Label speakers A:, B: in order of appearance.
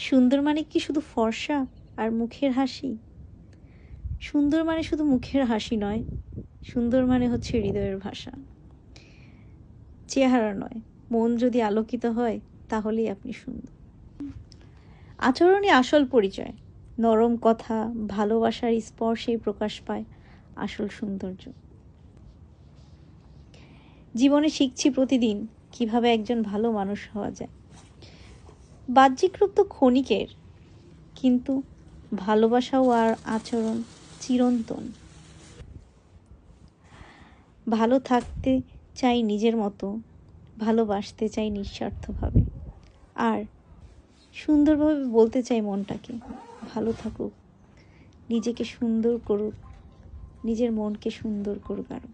A: সুন্দর মানে কি শুধু ফর্সা আর মুখের হাসি? সুন্দর মানে শুধু মুখের হাসি নয়, সুন্দর মানে হচ্ছে হৃদয়ের ভাষা। চেহারা নয়, মন যদি আলোকিত হয় তাহলেই আপনি সুন্দর। আচরণই আসল পরিচয়। নরম কথা, ভালোবাসার স্পর্শেই প্রকাশ পায় আসল সৌন্দর্য। জীবনে শিখছি প্রতিদিন কিভাবে একজন ভালো মানুষ হওয়া যায়। বাহ্যিক রূপ তো ক্ষণিকের, কিন্তু ভালোবাসা ও আর আচরণ চিরন্তন। ভালো থাকতে চাই নিজের মতো, ভালোবাসতে চাই নিঃস্বার্থভাবে, আর সুন্দরভাবে বলতে চাই মনটাকে ভালো থাকুক, নিজেকে সুন্দর করুক, নিজের মনকে সুন্দর করুক আরো।